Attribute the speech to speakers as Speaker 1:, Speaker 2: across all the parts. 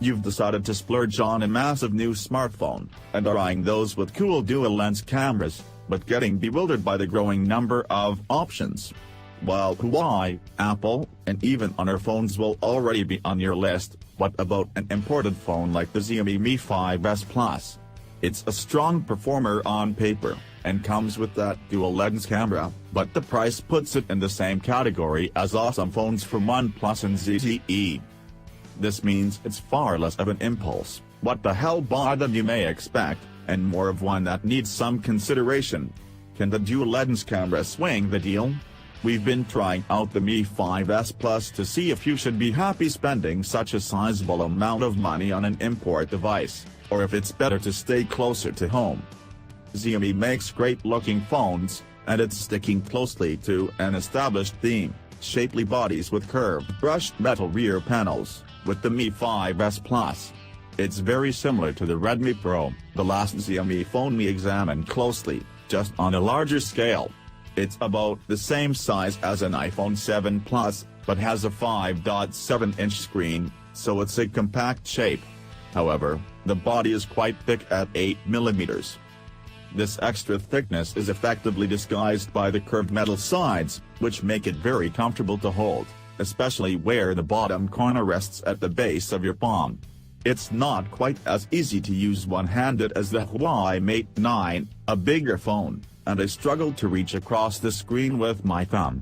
Speaker 1: you've decided to splurge on a massive new smartphone, and are eyeing those with cool dual-lens cameras, but getting bewildered by the growing number of options. While Huawei, Apple, and even Honor phones will already be on your list, what about an imported phone like the Xiaomi Mi5S Plus? It's a strong performer on paper, and comes with that dual-lens camera, but the price puts it in the same category as awesome phones from OnePlus and ZTE. This means it's far less of an impulse, what the hell buy than you may expect, and more of one that needs some consideration. Can the dual-lens camera swing the deal? We've been trying out the Mi5S Plus to see if you should be happy spending such a sizable amount of money on an import device, or if it's better to stay closer to home. Xiaomi makes great-looking phones, and it's sticking closely to an established theme: shapely bodies with curved brushed metal rear panels. With the Mi5S Plus, it's very similar to the Redmi Pro, the last Xiaomi phone we examined closely, just on a larger scale. It's about the same size as an iPhone 7 Plus, but has a 5.7-inch screen, so it's a compact shape. However, the body is quite thick at 8mm. This extra thickness is effectively disguised by the curved metal sides, which make it very comfortable to hold, especially where the bottom corner rests at the base of your palm. It's not quite as easy to use one-handed as the Huawei Mate 9, a bigger phone, and I struggled to reach across the screen with my thumb.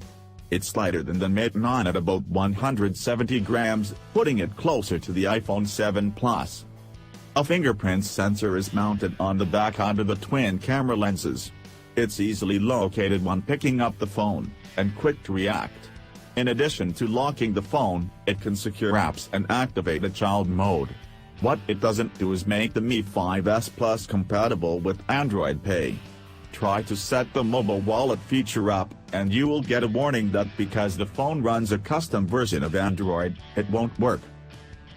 Speaker 1: It's lighter than the Mate 9 at about 170 grams, putting it closer to the iPhone 7 Plus. A fingerprint sensor is mounted on the back under the twin camera lenses. It's easily located when picking up the phone, and quick to react. In addition to locking the phone, it can secure apps and activate a child mode. What it doesn't do is make the Mi5S Plus compatible with Android Pay. Try to set the mobile wallet feature up, and you will get a warning that because the phone runs a custom version of Android, it won't work.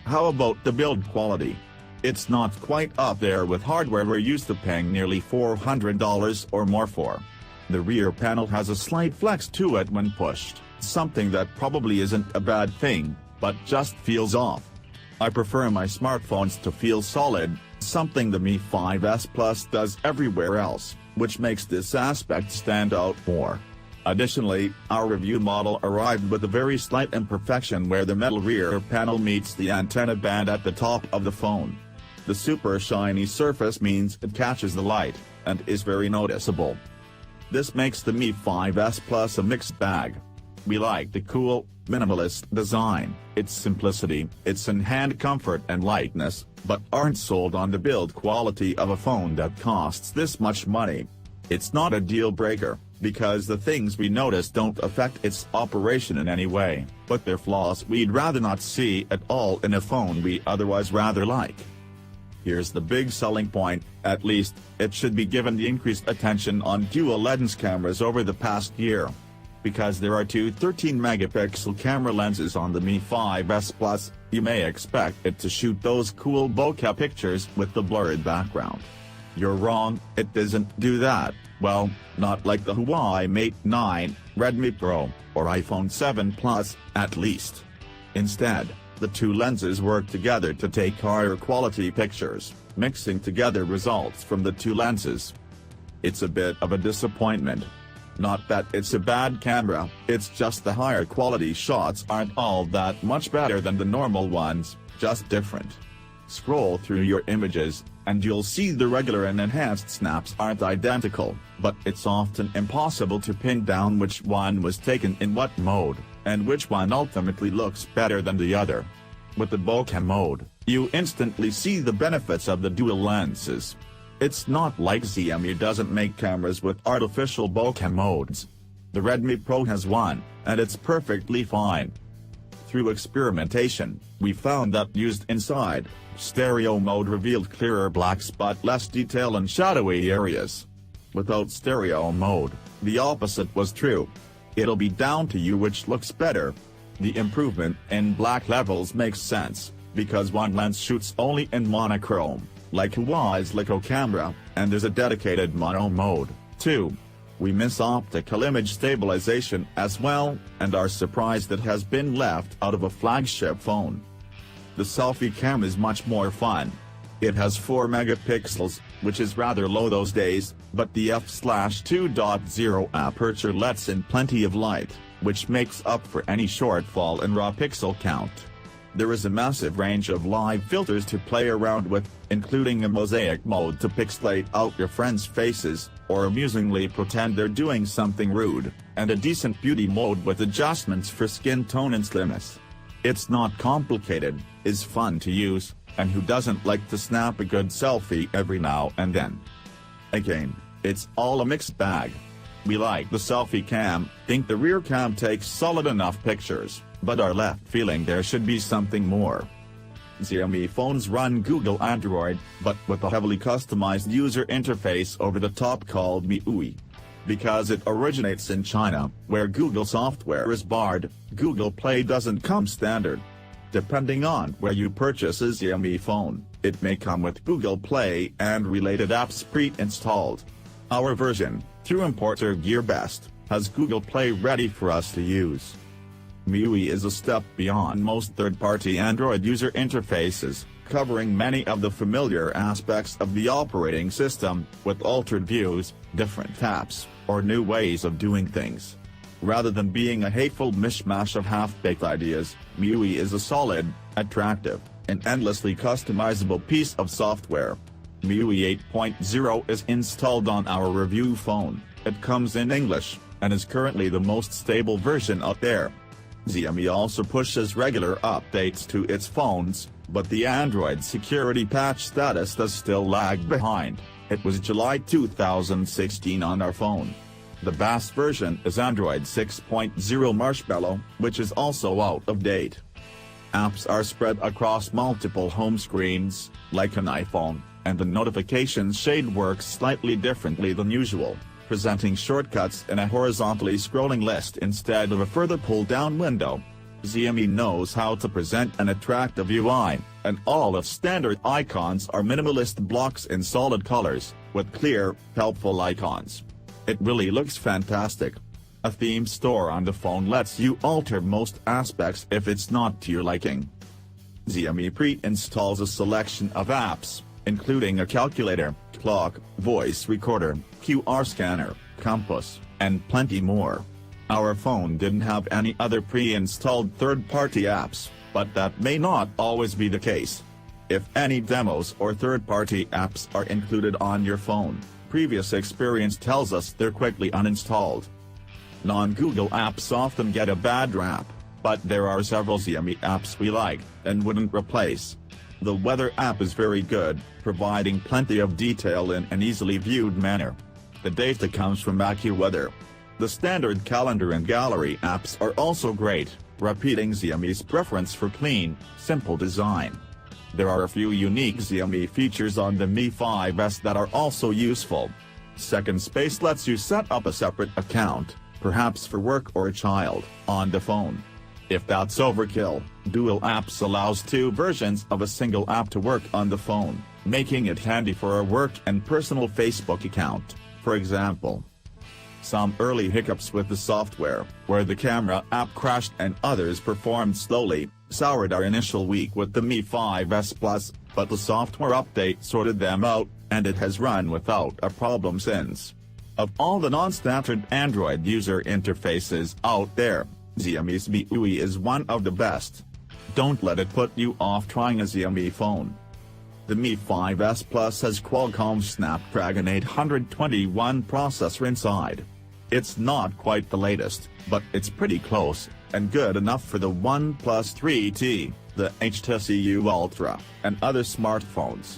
Speaker 1: How about the build quality? It's not quite up there with hardware we're used to paying nearly $400 or more for. The rear panel has a slight flex to it when pushed, something that probably isn't a bad thing, but just feels off. I prefer my smartphones to feel solid, something the Mi5S Plus does everywhere else, which makes this aspect stand out more. Additionally, our review model arrived with a very slight imperfection where the metal rear panel meets the antenna band at the top of the phone. The super shiny surface means it catches the light, and is very noticeable. This makes the Mi5S Plus a mixed bag. We like the cool, minimalist design, its simplicity, its in-hand comfort and lightness, but aren't sold on the build quality of a phone that costs this much money. It's not a deal breaker, because the things we notice don't affect its operation in any way, but they're flaws we'd rather not see at all in a phone we otherwise rather like. Here's the big selling point: at least, it should be given the increased attention on dual-lens cameras over the past year. Because there are two 13-megapixel camera lenses on the Mi5S Plus, you may expect it to shoot those cool bokeh pictures with the blurred background. You're wrong, it doesn't do that. Well, not like the Huawei Mate 9, Redmi Pro, or iPhone 7 Plus, at least. Instead, the two lenses work together to take higher quality pictures, mixing together results from the two lenses. It's a bit of a disappointment. Not that it's a bad camera, it's just the higher quality shots aren't all that much better than the normal ones, just different. Scroll through your images, and you'll see the regular and enhanced snaps aren't identical, but it's often impossible to pin down which one was taken in what mode, and which one ultimately looks better than the other. With the bokeh mode, you instantly see the benefits of the dual lenses. It's not like Xiaomi doesn't make cameras with artificial bokeh modes. The Redmi Pro has one, and it's perfectly fine. Through experimentation, we found that used inside, stereo mode revealed clearer blacks but less detail in shadowy areas. Without stereo mode, the opposite was true. It'll be down to you which looks better. The improvement in black levels makes sense, because one lens shoots only in monochrome, like Huawei's Leica camera, and there's a dedicated mono mode, too. We miss optical image stabilization as well, and are surprised it has been left out of a flagship phone. The selfie cam is much more fun. It has 4 megapixels, which is rather low those days, but the f/2.0 aperture lets in plenty of light, which makes up for any shortfall in raw pixel count. There is a massive range of live filters to play around with, including a mosaic mode to pixelate out your friends' faces, or amusingly pretend they're doing something rude, and a decent beauty mode with adjustments for skin tone and slimness. It's not complicated, is fun to use, and who doesn't like to snap a good selfie every now and then? Again, it's all a mixed bag. We like the selfie cam, think the rear cam takes solid enough pictures, but are left feeling there should be something more. Xiaomi phones run Google Android, but with a heavily customized user interface over the top called MIUI. Because it originates in China, where Google software is barred, Google Play doesn't come standard. Depending on where you purchase a Xiaomi phone, it may come with Google Play and related apps pre-installed. Our version, through importer GearBest, has Google Play ready for us to use. MIUI is a step beyond most third-party Android user interfaces, covering many of the familiar aspects of the operating system, with altered views, different apps, or new ways of doing things. Rather than being a hateful mishmash of half-baked ideas, MIUI is a solid, attractive, and endlessly customizable piece of software. MIUI 8.0 is installed on our review phone. It comes in English, and is currently the most stable version out there. Xiaomi also pushes regular updates to its phones, but the Android security patch status does still lag behind. It was July 2016 on our phone. The best version is Android 6.0 Marshmallow, which is also out of date. Apps are spread across multiple home screens, like an iPhone, and the notifications shade works slightly differently than usual, presenting shortcuts in a horizontally scrolling list instead of a further pull-down window. Xiaomi knows how to present an attractive UI, and all of standard icons are minimalist blocks in solid colors, with clear, helpful icons. It really looks fantastic. A theme store on the phone lets you alter most aspects if it's not to your liking. Xiaomi pre-installs a selection of apps, including a calculator, clock, voice recorder, QR scanner, compass, and plenty more. Our phone didn't have any other pre-installed third-party apps, but that may not always be the case. If any demos or third-party apps are included on your phone, previous experience tells us they're quickly uninstalled. Non-Google apps often get a bad rap, but there are several Xiaomi apps we like and wouldn't replace. The weather app is very good, providing plenty of detail in an easily viewed manner. The data comes from AccuWeather. The standard calendar and gallery apps are also great, repeating Xiaomi's preference for clean, simple design. There are a few unique Xiaomi features on the Mi 5S that are also useful. Second Space lets you set up a separate account, perhaps for work or a child, on the phone. If that's overkill, Dual Apps allows 2 versions of a single app to work on the phone, making it handy for a work and personal Facebook account, for example. Some early hiccups with the software, where the camera app crashed and others performed slowly, soured our initial week with the Mi 5S Plus, but the software update sorted them out, and it has run without a problem since. Of all the non-standard Android user interfaces out there, Xiaomi's MIUI is one of the best. Don't let it put you off trying a Xiaomi phone. The Mi 5S Plus has Qualcomm's Snapdragon 821 processor inside. It's not quite the latest, but it's pretty close, and good enough for the OnePlus 3T, the HTC Ultra, and other smartphones.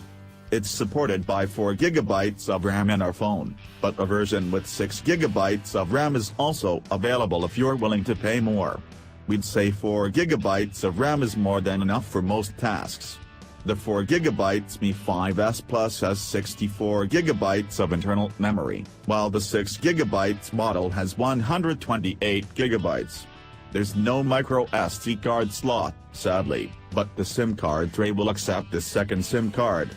Speaker 1: It's supported by 4GB of RAM in our phone, but a version with 6GB of RAM is also available if you're willing to pay more. We'd say 4GB of RAM is more than enough for most tasks. The 4GB Mi 5S Plus has 64GB of internal memory, while the 6GB model has 128GB. There's no micro SD card slot, sadly, but the SIM card tray will accept the second SIM card.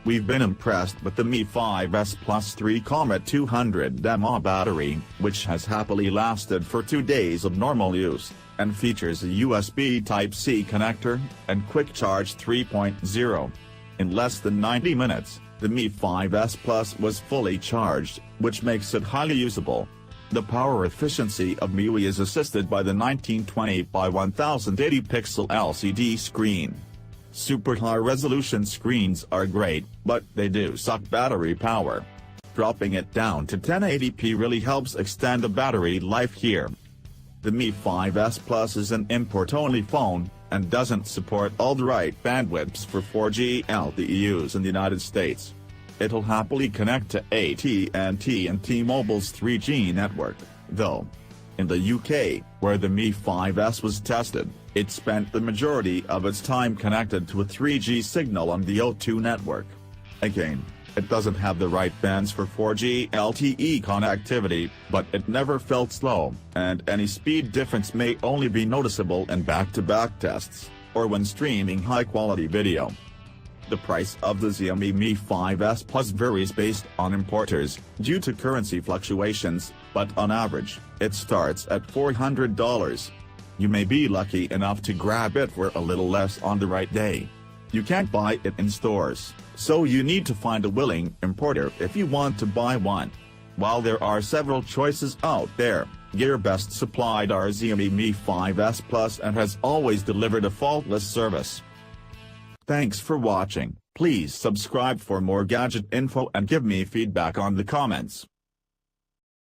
Speaker 1: We've been impressed with the Mi 5S Plus 3,200 mAh battery, which has happily lasted for 2 days of normal use, and features a USB Type-C connector and Quick Charge 3.0. In less than 90 minutes, the Mi5S Plus was fully charged, which makes it highly usable. The power efficiency of MIUI is assisted by the 1920 by 1080 pixel LCD screen. Super high-resolution screens are great, but they do suck battery power. Dropping it down to 1080p really helps extend the battery life here. The Mi5S Plus is an import-only phone, and doesn't support all the right bandwidths for 4G LTE use in the United States. It'll happily connect to AT&T and T-Mobile's 3G network, though. In the UK, where the Mi5S was tested, it spent the majority of its time connected to a 3G signal on the O2 network. Again, it doesn't have the right bands for 4G LTE connectivity, but it never felt slow, and any speed difference may only be noticeable in back-to-back tests, or when streaming high-quality video. The price of the Xiaomi Mi5S Plus varies based on importers, due to currency fluctuations, but on average, it starts at $400. You may be lucky enough to grab it for a little less on the right day. You can't buy it in stores, so you need to find a willing importer if you want to buy one. While there are several choices out there, Gear best supplied our Xiaomi Mi5S Plus and has always delivered a faultless service. Thanks for watching. Please subscribe for more gadget info and give me feedback on the comments.